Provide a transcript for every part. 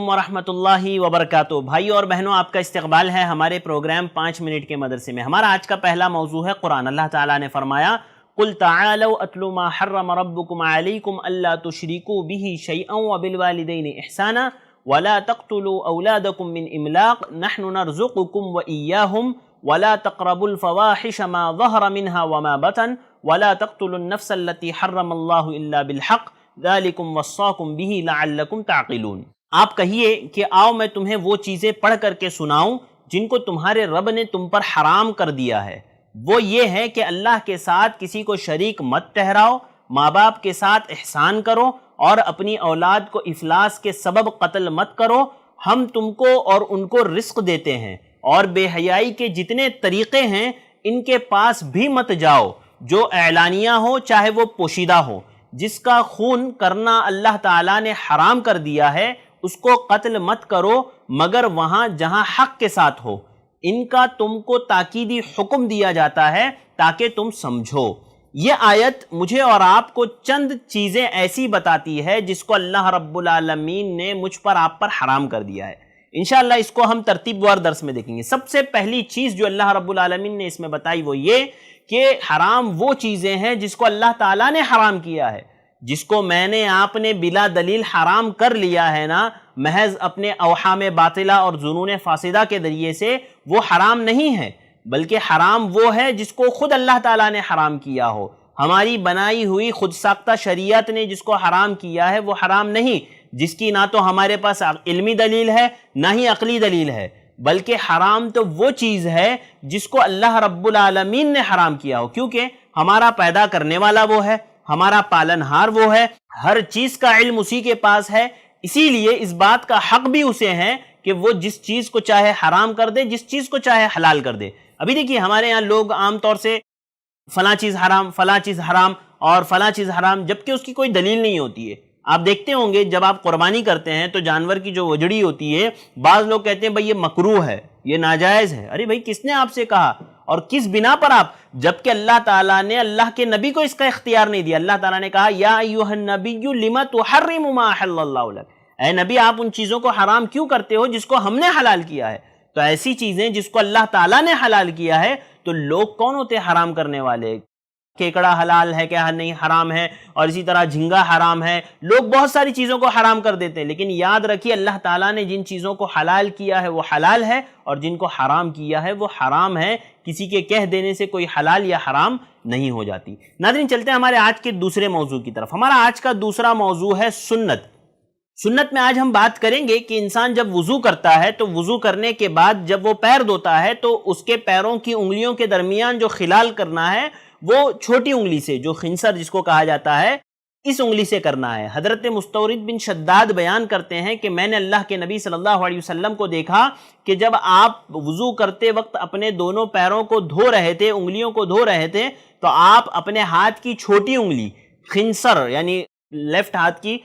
ورحمۃ وبرکاتہ۔ بھائی اور بہنوں، آپ کا استقبال ہے ہمارے پروگرام 5 منٹ کے مدرسے میں۔ ہمارا آج کا پہلا موضوع ہے قرآن۔ اللہ تعالیٰ نے فرمایا قُلْ تَعَالَوْا أَتْلُ مَا حَرَّمَ رَبُّكُمْ عَلَيْكُمْ أَلَّا تُشْرِكُوا بِهِ شَيْئًا وَبِالْوَالِدَيْنِ إِحْسَانًا وَلَا تَقْتُلُوا أَوْلَادَكُمْ مِنْ إِمْلَاقٍ نَحْنُ نَرْزُقُكُمْ وَإِيَّاهُمْ وَلَا تَقْرَبُوا الْفَوَاحِشَ مَا ظَهَرَ مِنْهَا وَمَا بَطَنَ وَلَا تَقْتُلُوا النَّفْسَ الَّتِي حَرَّمَ اللَّهُ إِلَّا بِالْحَقِّ ذَلِكُمْ وَصَّاكُمْ بِهِ لَعَلَّكُمْ تَعْقِلُونَ۔ آپ کہیے کہ آؤ میں تمہیں وہ چیزیں پڑھ کر کے سناؤں جن کو تمہارے رب نے تم پر حرام کر دیا ہے۔ وہ یہ ہے کہ اللہ کے ساتھ کسی کو شریک مت ٹھہراؤ، ماں باپ کے ساتھ احسان کرو اور اپنی اولاد کو افلاس کے سبب قتل مت کرو۔ ہم تم کو اور ان کو رزق دیتے ہیں، اور بے حیائی کے جتنے طریقے ہیں ان کے پاس بھی مت جاؤ، جو اعلانیہ ہو چاہے وہ پوشیدہ ہو۔ جس کا خون کرنا اللہ تعالیٰ نے حرام کر دیا ہے اس کو قتل مت کرو مگر وہاں جہاں حق کے ساتھ ہو۔ ان کا تم کو تاکیدی حکم دیا جاتا ہے تاکہ تم سمجھو۔ یہ آیت مجھے اور آپ کو چند چیزیں ایسی بتاتی ہے جس کو اللہ رب العالمین نے مجھ پر آپ پر حرام کر دیا ہے۔ انشاءاللہ اس کو ہم ترتیب وار درس میں دیکھیں گے۔ سب سے پہلی چیز جو اللہ رب العالمین نے اس میں بتائی وہ یہ کہ حرام وہ چیزیں ہیں جس کو اللہ تعالیٰ نے حرام کیا ہے۔ جس کو میں نے آپ نے بلا دلیل حرام کر لیا ہے نا، محض اپنے اوہام باطلہ اور ظنون فاسدہ کے ذریعے سے، وہ حرام نہیں ہے، بلکہ حرام وہ ہے جس کو خود اللہ تعالیٰ نے حرام کیا ہو۔ ہماری بنائی ہوئی خود ساختہ شریعت نے جس کو حرام کیا ہے وہ حرام نہیں، جس کی نہ تو ہمارے پاس علمی دلیل ہے نہ ہی عقلی دلیل ہے، بلکہ حرام تو وہ چیز ہے جس کو اللہ رب العالمین نے حرام کیا ہو، کیونکہ ہمارا پیدا کرنے والا وہ ہے، ہمارا پالن ہار وہ ہے، ہر چیز کا علم اسی کے پاس ہے، اسی لیے اس بات کا حق بھی اسے ہے کہ وہ جس چیز کو چاہے حرام کر دے، جس چیز کو چاہے حلال کر دے۔ ابھی دیکھیے ہمارے یہاں لوگ عام طور سے فلاں چیز حرام، فلاں چیز حرام اور فلاں چیز حرام، جبکہ اس کی کوئی دلیل نہیں ہوتی ہے۔ آپ دیکھتے ہوں گے جب آپ قربانی کرتے ہیں تو جانور کی جو وجڑی ہوتی ہے، بعض لوگ کہتے ہیں بھئی یہ مکروہ ہے، یہ ناجائز ہے۔ ارے بھئی کس نے آپ سے کہا اور کس بنا پر آپ؟ جبکہ اللہ تعالیٰ نے اللہ کے نبی کو اس کا اختیار نہیں دیا۔ اللہ تعالیٰ نے کہا یا ایھا النبی لم تحرم ما احل اللہ لک، اے نبی آپ ان چیزوں کو حرام کیوں کرتے ہو جس کو ہم نے حلال کیا ہے؟ تو ایسی چیزیں جس کو اللہ تعالیٰ نے حلال کیا ہے تو لوگ کون ہوتے حرام کرنے والے؟ کیکڑا حلال ہے کیا نہیں حرام ہے، اور اسی طرح جھنگا حرام ہے۔ لوگ بہت ساری چیزوں کو حرام کر دیتے ہیں، لیکن یاد رکھیے اللہ تعالیٰ نے جن چیزوں کو حلال کیا ہے وہ حلال ہے، اور جن کو حرام کیا ہے وہ حرام ہے۔ کسی کے کہہ دینے سے کوئی حلال یا حرام نہیں ہو جاتی۔ ناظرین چلتے ہیں ہمارے آج کے دوسرے موضوع کی طرف۔ ہمارا آج کا دوسرا موضوع ہے سنت۔ سنت میں آج ہم بات کریں گے کہ انسان جب وضو کرتا ہے تو وضو کرنے کے بعد جب وہ پیر دھوتا ہے تو اس کے پیروں کی انگلیوں کے درمیان جو خلال کرنا ہے وہ چھوٹی انگلی سے، جو خنصر جس کو کہا جاتا ہے، اس انگلی سے کرنا ہے۔ حضرت مستورد بن شداد بیان کرتے ہیں کہ میں نے اللہ کے نبی صلی اللہ علیہ وسلم کو دیکھا کہ جب آپ وضو کرتے وقت اپنے دونوں پیروں کو دھو رہے تھے، انگلیوں کو دھو رہے تھے، تو آپ اپنے ہاتھ کی چھوٹی انگلی خنصر یعنی لیفٹ ہاتھ کی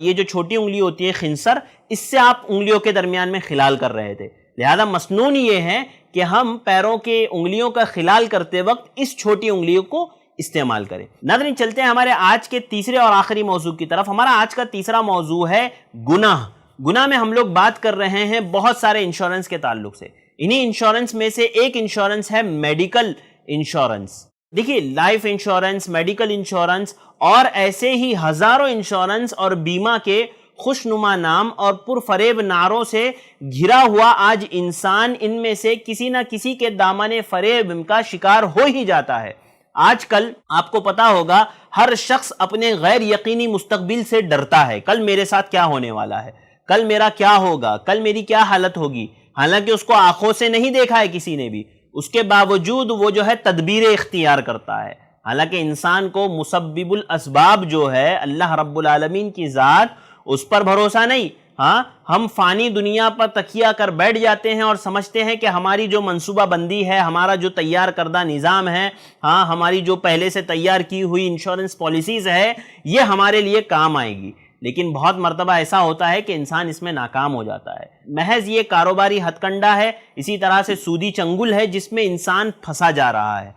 یہ جو چھوٹی انگلی ہوتی ہے خنصر، اس سے آپ انگلیوں کے درمیان میں خلال کر رہے تھے۔ لہذا مسنون یہ ہے کہ ہم پیروں کے انگلیوں کا خلال کرتے وقت اس چھوٹی انگلیوں کو استعمال کریں۔ ناظرین چلتے ہیں ہمارے آج کے تیسرے اور آخری موضوع کی طرف۔ ہمارا آج کا تیسرا موضوع ہے گناہ۔ گناہ میں ہم لوگ بات کر رہے ہیں بہت سارے انشورنس کے تعلق سے۔ انہی انشورنس میں سے ایک انشورنس ہے میڈیکل انشورنس۔ دیکھیے لائف انشورنس، میڈیکل انشورنس اور ایسے ہی ہزاروں انشورنس اور بیمہ کے خوشنما نام اور پرفریب نعروں سے گھرا ہوا آج انسان ان میں سے کسی نہ کسی کے دامن فریب کا شکار ہو ہی جاتا ہے۔ آج کل آپ کو پتا ہوگا ہر شخص اپنے غیر یقینی مستقبل سے ڈرتا ہے۔ کل میرے ساتھ کیا ہونے والا ہے، کل میرا کیا ہوگا، کل میری کیا حالت ہوگی۔ حالانکہ اس کو آنکھوں سے نہیں دیکھا ہے کسی نے بھی، اس کے باوجود وہ جو ہے تدبیر اختیار کرتا ہے۔ حالانکہ انسان کو مسبب الاسباب جو ہے اللہ رب العالمین کی ذات، اس پر بھروسہ نہیں۔ ہاں ہم فانی دنیا پر تکیہ کر بیٹھ جاتے ہیں اور سمجھتے ہیں کہ ہماری جو منصوبہ بندی ہے، ہمارا جو تیار کردہ نظام ہے، ہاں ہماری جو پہلے سے تیار کی ہوئی انشورنس پالیسیز ہے، یہ ہمارے لیے کام آئے گی۔ لیکن بہت مرتبہ ایسا ہوتا ہے کہ انسان اس میں ناکام ہو جاتا ہے۔ محض یہ کاروباری ہتھ کنڈا ہے، اسی طرح سے سودی چنگل ہے جس میں انسان پھنسا جا رہا ہے۔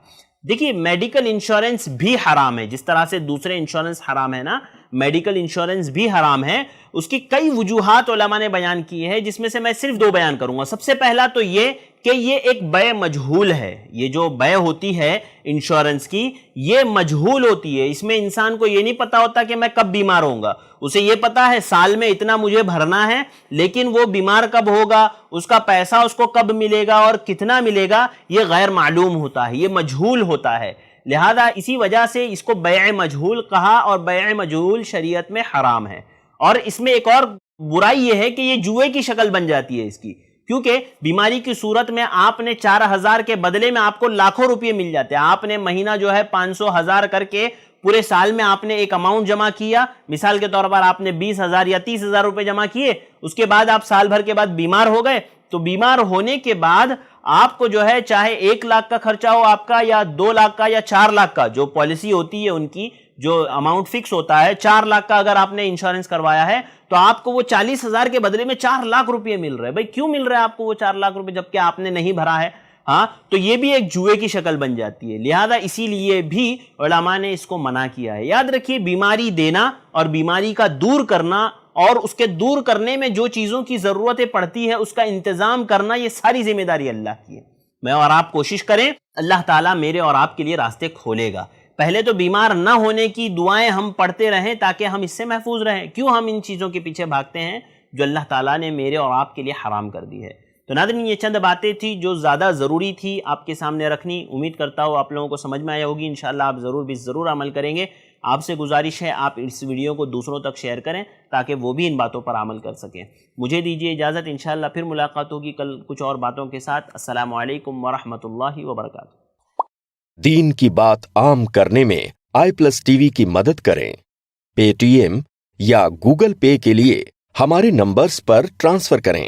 देखिए मेडिकल इंश्योरेंस भी हराम है, जिस तरह से दूसरे इंश्योरेंस हराम है ना, मेडिकल इंश्योरेंस भी हराम है। उसकी कई वजूहात उलमा ने बयान की है, जिसमें से मैं सिर्फ दो बयान करूंगा। सबसे पहला तो ये कि ये एक बै मजहूल है। ये जो बै होती है इंश्योरेंस की, ये मजहूल होती है। इसमें इंसान को ये नहीं पता होता कि मैं कब बीमार होऊंगा। उसे ये पता है साल में इतना मुझे भरना है, लेकिन वो बीमार कब होगा, उसका पैसा उसको कब मिलेगा और कितना मिलेगा, ये गैर मालूम होता है, ये मजहूल होता है। लिहाजा इसी वजह से इसको बै मजहूल कहा, और बै मजहूल शरीयत में हराम है। और इसमें एक और बुराई यह है कि ये जुए की शक्ल बन जाती है इसकी, क्योंकि बीमारी की सूरत में आपने 4,000 के बदले में आपको लाखों रुपए मिल जाते हैं। आपने महीना जो है 500,000 करके पूरे साल में आपने एक अमाउंट जमा किया, मिसाल के तौर पर आपने 20,000 या 30,000 रुपए जमा किए, उसके बाद आप साल भर के बाद बीमार हो गए, तो बीमार होने के बाद आपको जो है चाहे 1 लाख का खर्चा हो आपका, या 2 लाख का, या 4 लाख का, जो पॉलिसी होती है उनकी जो अमाउंट फिक्स होता है, 4 लाख का अगर आपने इंश्योरेंस करवाया है, तो आपको वो 40,000 के बदले में 4 लाख रुपए मिल रहे हैं। भाई क्यों मिल रहा है आपको वो 4 लाख रुपए, जबकि आपने नहीं भरा है? हाँ, तो ये भी एक जुए की शक्ल बन जाती है। लिहाजा इसीलिए भी उलमा ने इसको मना किया है। याद रखिए, बीमारी देना और बीमारी का दूर करना, और उसके दूर करने में जो चीजों की जरूरतें पड़ती है उसका इंतजाम करना, ये सारी जिम्मेदारी अल्लाह की है। मैं और आप कोशिश करें, अल्लाह ताला मेरे और आपके लिए रास्ते खोलेगा। पहले तो बीमार ना होने की दुआएं हम पढ़ते रहें ताकि हम इससे महफूज रहें। क्यों हम इन चीज़ों के पीछे भागते हैं जो अल्लाह ताला ने मेरे और आपके लिए हराम कर दी है। तो नाज़रीन, ये चंद बातें थी जो ज़्यादा ज़रूरी थी आपके सामने रखनी। उम्मीद करता हूँ आप लोगों को समझ में आया होगी। इंशाअल्लाह आप ज़रूर अमल करेंगे। आपसे गुजारिश है आप इस वीडियो को दूसरों तक शेयर करें ताकि वो भी इन बातों पर अमल कर सकें। मुझे दीजिए इजाज़त, इंशाअल्लाह फिर मुलाकात होगी कल कुछ और बातों के साथ। अस्सलामु अलैकुम वरहमतुल्लाहि वबरकातुहू। दीन की बात आम करने में i+ टीवी की मदद करें। पेटीएम या गूगल पे के लिए हमारे नंबर्स पर ट्रांसफर करें।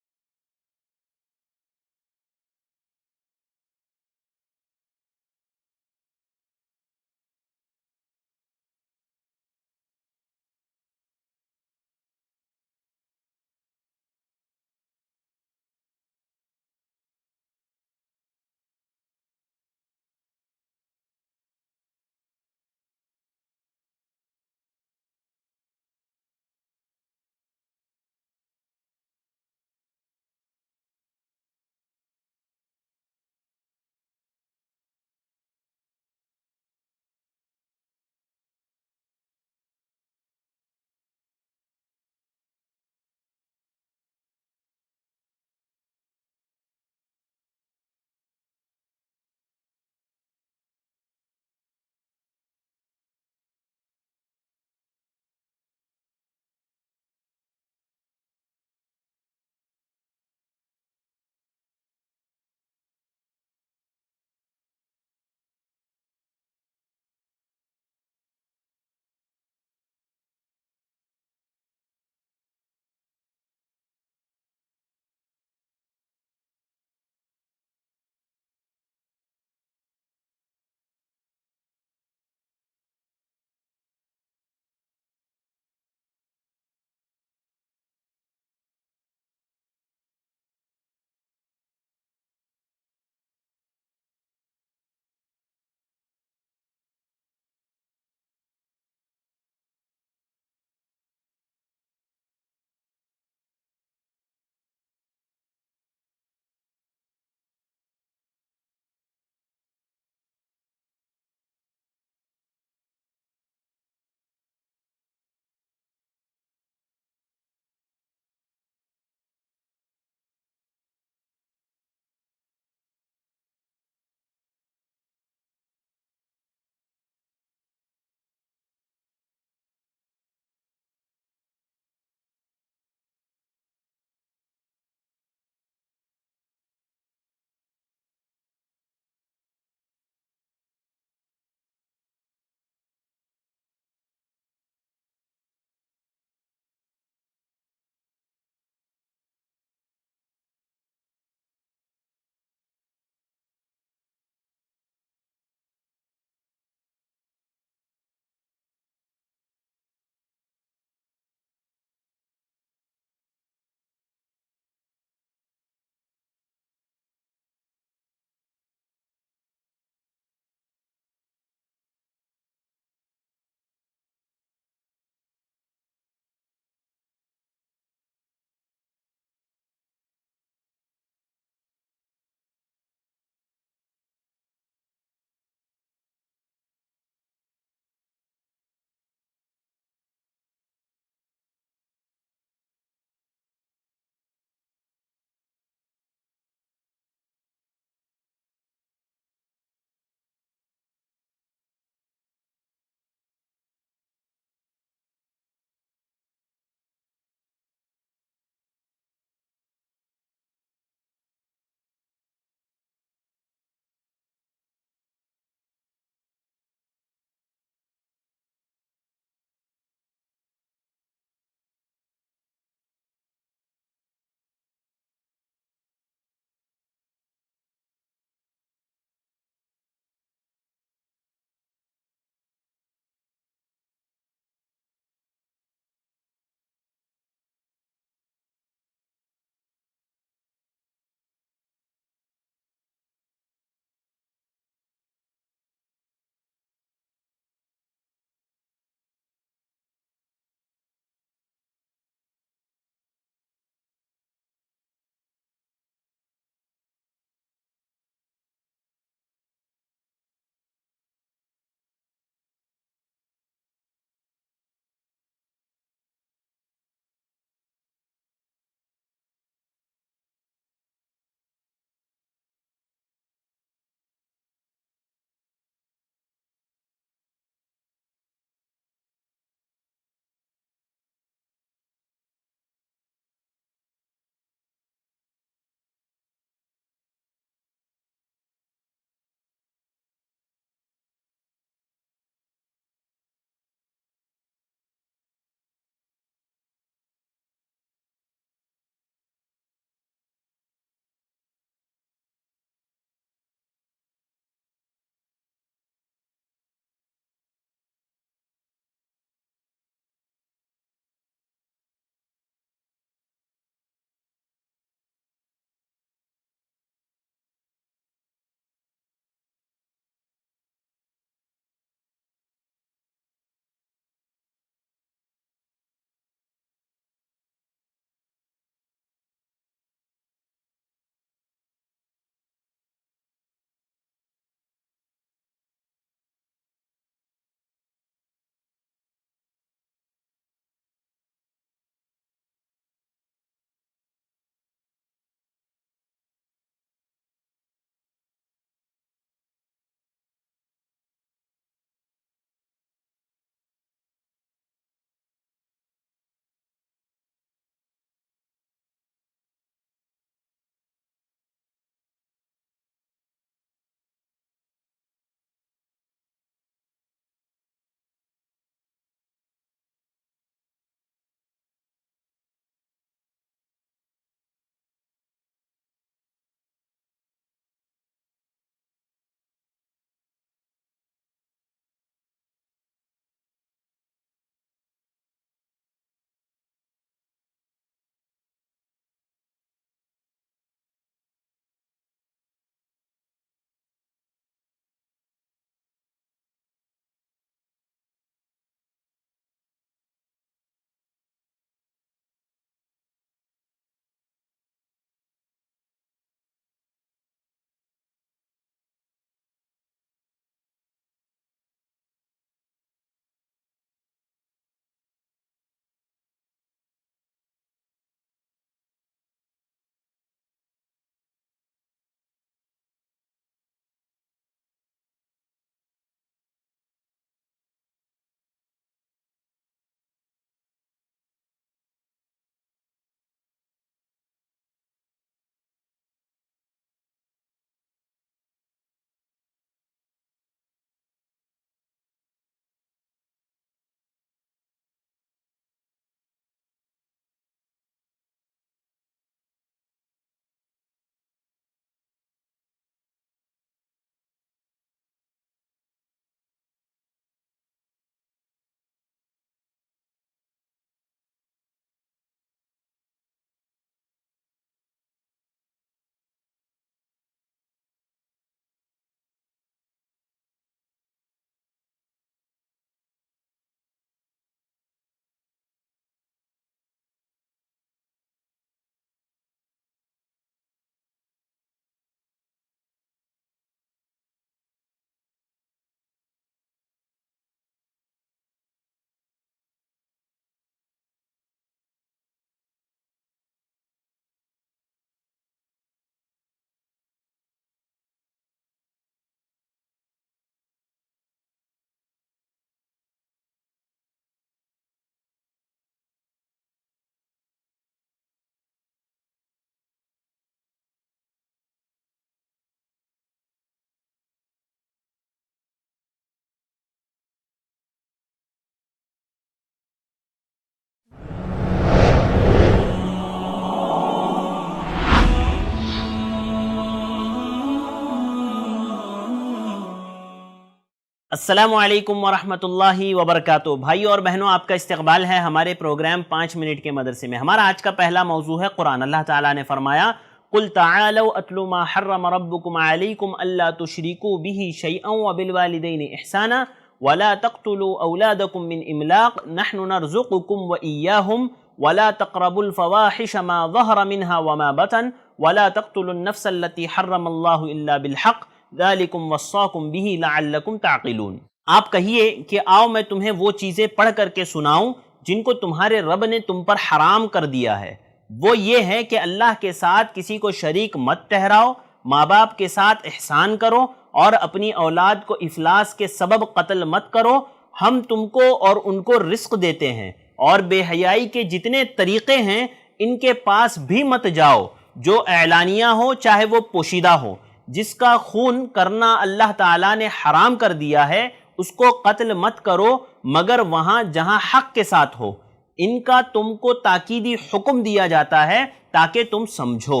अस्सलामु अलैकुम वरहमतुल्लाहि वबरकातुहू। भाई और बहनों, आपका इस्तकबाल है हमारे प्रोग्राम 5 मिनट के मदरसे में। हमारा आज का पहला मौजू है कुरान। अल्लाह ताला ने फरमाया, कुल ताअलौ अत्लु मा हर्रम रब्बुकुम अलैकुम अल्ला तुशरिकू बिही शैअन व बिल वालिदैनि इहसाना वला तक़्तुलू औलादकुम मिन इमलाक़ नहनु नर्ज़ुक़ुकुम व इय्याहुम वला तक़रबुल फ़वाहिश मा ज़हर मिनहा व मा बतन वला तक़्तुलुन नफ़्स अल्लती हर्रमल्लाहु इल्ला बिल हक़ ज़ालिकुम वस्साकुम बिही लअल्लकुम ताक़िलून। आप कहिए कि आओ मैं तुम्हें वो चीज़ें पढ़ करके सुनाऊं जिनको तुम्हारे रब ने तुम पर हराम कर दिया है। वो ये है कि अल्लाह के साथ किसी को शरीक मत ठहराओ, माँ बाप के साथ एहसान करो और अपनी औलाद को इफलास के सबब कत्ल मत करो। हम तुमको और उनको रिस्क देते हैं और बेहयाई के जितने तरीक़े हैं इनके पास भी मत जाओ, जो एलानिया हो चाहे वो पोशीदा हो। जिसका खून करना अल्लाह ताला ने हराम कर दिया है उसको कत्ल मत करो मगर वहाँ जहाँ हक के साथ हो। इनका तुमको ताकीदी हुक्म दिया जाता है ताकि तुम समझो।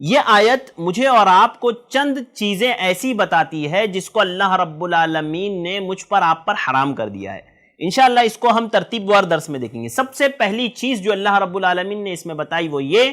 ये आयत मुझे और आपको चंद चीज़ें ऐसी बताती है जिसको अल्लाह रब्बुल आलमीन ने मुझ पर आप पर हराम कर दिया है। इंशाअल्लाह इसको हम तरतीबवार दर्स में देखेंगे। सबसे पहली चीज़ जो अल्लाह रब्बुल आलमीन ने इसमें बताई वो ये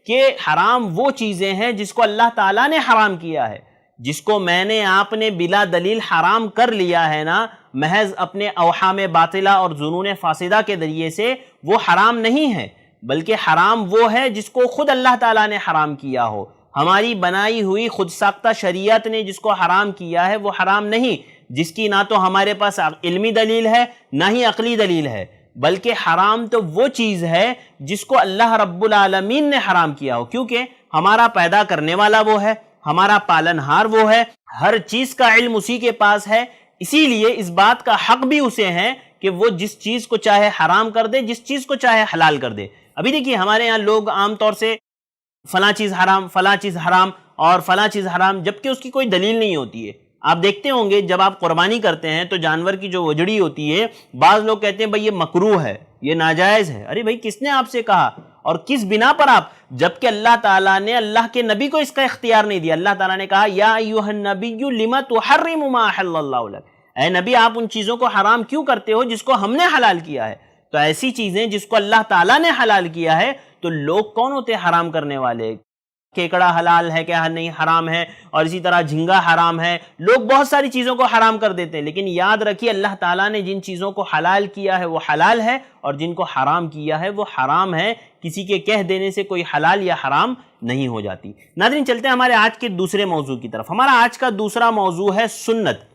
कि हराम वो चीज़ें हैं जिसको अल्लाह ताला ने हराम किया है। जिसको मैंने आपने बिला दलील हराम कर लिया है ना, महज अपने अवहाम बातिला और जुनून फासिदा के ज़रिए से, वो हराम नहीं है, बल्कि हराम वो है जिसको खुद अल्लाह ताला ने हराम किया हो। हमारी बनाई हुई खुद साख्ता शरीयत ने जिसको हराम किया है वो हराम नहीं, जिसकी ना तो हमारे पास इल्मी दलील है ना ही अक़ली दलील है, बल्कि हराम तो वो चीज़ है जिसको अल्लाह रब्बुल आलमीन ने हराम किया हो। क्योंकि हमारा पैदा करने वाला वो है, हमारा पालनहार वो है, हर चीज़ का इल्म उसी के पास है। इसीलिए इस बात का हक भी उसे है कि वो जिस चीज़ को चाहे हराम कर दे, जिस चीज़ को चाहे हलाल कर दे। अभी देखिए हमारे यहाँ लोग आम तौर से फ़लाँ चीज़ हराम, फ़लाँ चीज़ हराम और फ़लाँ चीज़ हराम, जबकि उसकी कोई दलील नहीं होती है। आप देखते होंगे जब आप कुर्बानी करते हैं तो जानवर की जो वजड़ी होती है, बाज़ लोग कहते हैं भाई ये मकरूह है, ये नाजायज़ है। अरे भाई किसने आपसे कहा और किस बिना पर आप, जबकि अल्लाह ताला ने अल्लाह के नबी को इसका इख्तियार नहीं दिया। अल्लाह ताला ने कहा या अय्युहन नबिय्यु लिमा तुहर्रिमु मा अहल्लल्लाहु लक, ऐ नबी आप उन चीज़ों को हराम क्यों करते हो जिसको हमने हलाल किया है। तो ऐसी चीज़ें जिसको अल्लाह ताला ने हलाल किया है तो लोग कौन होते हराम करने वाले। केकड़ा हलाल है क्या, नहीं हराम है, और इसी तरह झींगा हराम है। लोग बहुत सारी चीज़ों को हराम कर देते हैं, लेकिन याद रखिए अल्लाह ताला ने जिन चीज़ों को हलाल किया है वो हलाल है और जिनको हराम किया है वो हराम है। किसी के कह देने से कोई हलाल या हराम नहीं हो जाती। नाज़रीन चलते हैं हमारे आज के दूसरे मौजू की तरफ। हमारा आज का दूसरा मौजू है सुन्नत।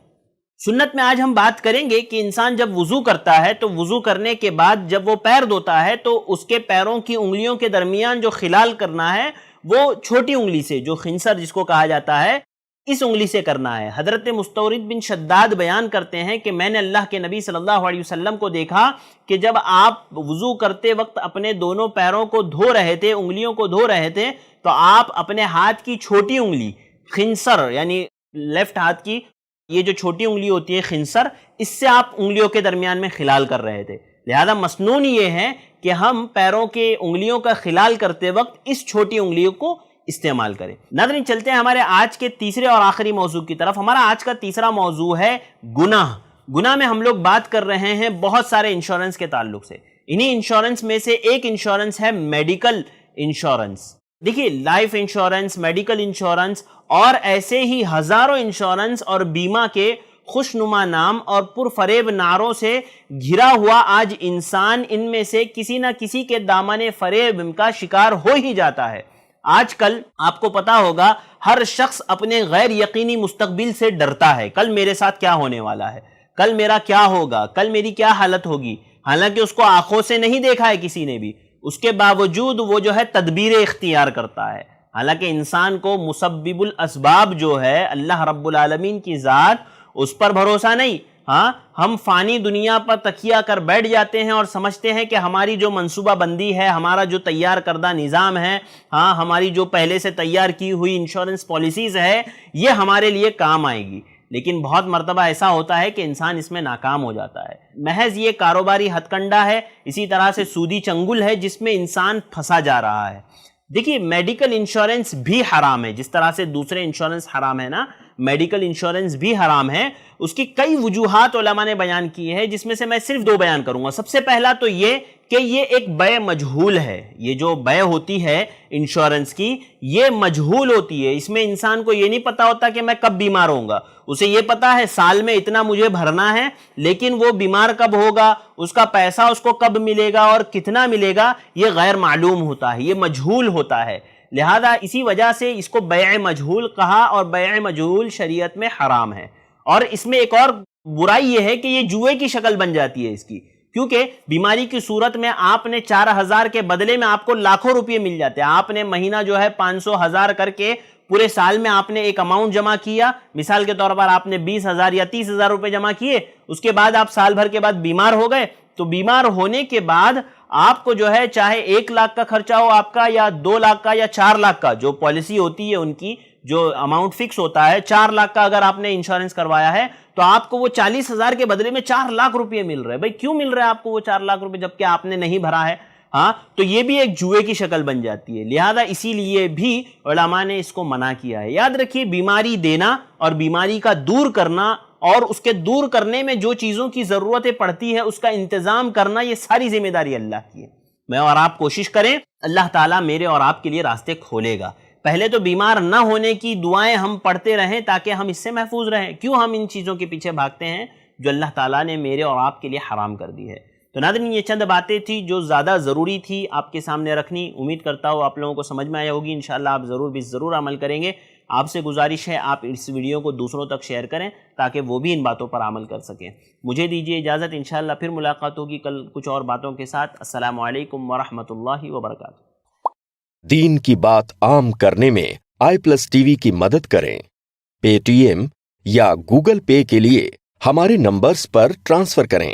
सुन्नत में आज हम बात करेंगे कि इंसान जब वुज़ू करता है तो वुज़ू करने के बाद जब वो पैर धोता है तो उसके पैरों की उंगलियों के दरमियान जो खिलाल करना है वो छोटी उंगली से, जो खिंसर जिसको कहा जाता है, इस उंगली से करना है। हज़रत मुस्तौरिद बिन शद्दाद बयान करते हैं कि मैंने अल्लाह के नबी सल्लल्लाहु अलैहि वसल्लम को देखा कि जब आप वुज़ू करते वक्त अपने दोनों पैरों को धो रहे थे, उंगलियों को धो रहे थे, तो आप अपने हाथ की छोटी उंगली खिंसर यानी लेफ्ट हाथ की ये जो छोटी उंगली होती है खिंसर, इससे आप उंगलियों के दरमियान में खिलाल कर रहे थे। लिहाजा मसनून ये है कि हम पैरों के उंगलियों का खिलाल करते वक्त इस छोटी उंगलियों को इस्तेमाल करें। नाज़रीन चलते हैं हमारे आज के तीसरे और आखिरी मौजू की तरफ। हमारा आज का तीसरा मौजू है गुनाह। गुनाह में हम लोग बात कर रहे हैं बहुत सारे इंश्योरेंस के ताल्लुक से। इन्हीं इंश्योरेंस में से एक इंश्योरेंस है मेडिकल इंश्योरेंस। देखिए लाइफ इंश्योरेंस, मेडिकल इंश्योरेंस और ऐसे ही हज़ारों इंश्योरेंस और बीमा के खुशनुमा नाम और पुरफरेब नारों से घिरा हुआ आज इंसान इनमें से किसी न किसी के दामने फरेब का शिकार हो ही जाता है। आजकल आपको पता होगा हर शख्स अपने गैर यकीनी मुस्तकबिल से डरता है। कल मेरे साथ क्या होने वाला है, कल मेरा क्या होगा, कल मेरी क्या हालत होगी। हालांकि उसको आंखों से नहीं देखा है किसी ने भी, उसके बावजूद वो जो है तदबीरें इख्तियार करता है। हालांकि इंसान को मुसब्बिबुल असबाब जो है अल्लाह रब्बुल आलमीन की ज़ात, उस पर भरोसा नहीं। हाँ, हम फ़ानी दुनिया पर तकिया कर बैठ जाते हैं और समझते हैं कि हमारी जो मंसूबा बंदी है, हमारा जो तैयार करदा निज़ाम है, हाँ हमारी जो पहले से तैयार की हुई इंश्योरेंस पॉलिसीज़ है, ये हमारे लिए काम आएगी। लेकिन बहुत मर्तबा ऐसा होता है कि इंसान इसमें नाकाम हो जाता है। महज ये कारोबारी हथकंडा है, इसी तरह से सूदी चंगुल है जिसमें इंसान फंसा जा रहा है। देखिए मेडिकल इंश्योरेंस भी हराम है, जिस तरह से दूसरे इंश्योरेंस हराम है ना, میڈیکل انشورنس بھی حرام ہے، اس کی کئی وجوہات علماء نے بیان کی ہے، جس میں سے میں صرف 2 بیان کروں گا۔ سب سے پہلا تو یہ کہ یہ ایک بیع مجہول ہے، یہ جو بیع ہوتی ہے انشورنس کی یہ مجہول ہوتی ہے، اس میں انسان کو یہ نہیں پتا ہوتا کہ میں کب بیمار ہوں گا، اسے یہ پتا ہے سال میں اتنا مجھے بھرنا ہے، لیکن وہ بیمار کب ہوگا، اس کا پیسہ اس کو کب ملے گا اور کتنا ملے گا، یہ غیر معلوم ہوتا ہے، یہ مجہول ہوتا ہے، لہذا اسی وجہ سے اس کو بیع مجہول کہا، اور بیع مجہول شریعت میں حرام ہے۔ اور اس میں ایک اور برائی یہ ہے کہ یہ جوئے کی شکل بن جاتی ہے اس کی، کیونکہ بیماری کی صورت میں آپ نے 4,000 کے بدلے میں آپ کو لاکھوں روپے مل جاتے ہیں، آپ نے مہینہ جو ہے 500 ہزار کر کے پورے سال میں آپ نے ایک اماؤنٹ جمع کیا، مثال کے طور پر آپ نے 20,000 یا 30,000 روپے جمع کیے، اس کے بعد آپ سال بھر کے بعد بیمار ہو گئے، تو بیمار ہونے کے بعد آپ کو جو ہے چاہے 1 لاکھ کا خرچہ ہو آپ کا، یا 2 لاکھ کا، یا 4 لاکھ کا، جو پالیسی ہوتی ہے ان کی جو اماؤنٹ فکس ہوتا ہے، 4 لاکھ کا اگر آپ نے انشورنس کروایا ہے تو آپ کو وہ 40,000 کے بدلے میں 4 لاکھ روپے مل رہے ہیں۔ بھائی کیوں مل رہے ہیں آپ کو وہ 4 لاکھ روپے جبکہ آپ نے نہیں بھرا ہے؟ ہاں، تو یہ بھی ایک جوئے کی شکل بن جاتی ہے، لہذا اسی لیے بھی علماء نے اس کو منع کیا ہے۔ یاد رکھیے، بیماری دینا اور بیماری کا دور کرنا اور اس کے دور کرنے میں جو چیزوں کی ضرورتیں پڑتی ہے اس کا انتظام کرنا، یہ ساری ذمہ داری اللہ کی ہے۔ میں اور آپ کوشش کریں، اللہ تعالیٰ میرے اور آپ کے لیے راستے کھولے گا۔ پہلے تو بیمار نہ ہونے کی دعائیں ہم پڑھتے رہیں تاکہ ہم اس سے محفوظ رہیں۔ کیوں ہم ان چیزوں کے پیچھے بھاگتے ہیں جو اللہ تعالیٰ نے میرے اور آپ کے لیے حرام کر دی ہے؟ تو ناظرین، یہ چند باتیں تھی جو زیادہ ضروری تھی آپ کے سامنے رکھنی۔ امید کرتا ہوں آپ لوگوں کو سمجھ میں آیا ہوگی، انشاءاللہ آپ ضرور عمل کریں گے۔ آپ سے گزارش ہے آپ اس ویڈیو کو دوسروں تک شیئر کریں تاکہ وہ بھی ان باتوں پر عمل کر سکیں۔ مجھے دیجیے اجازت، انشاءاللہ پھر ملاقات ہوگی کل کچھ اور باتوں کے ساتھ۔ السلام علیکم ورحمۃ اللہ وبرکاتہ۔ دین کی بات عام کرنے میں i+TV کی مدد کریں۔ پے ٹی ایم یا گوگل پے کے لیے ہمارے نمبرز پر ٹرانسفر کریں۔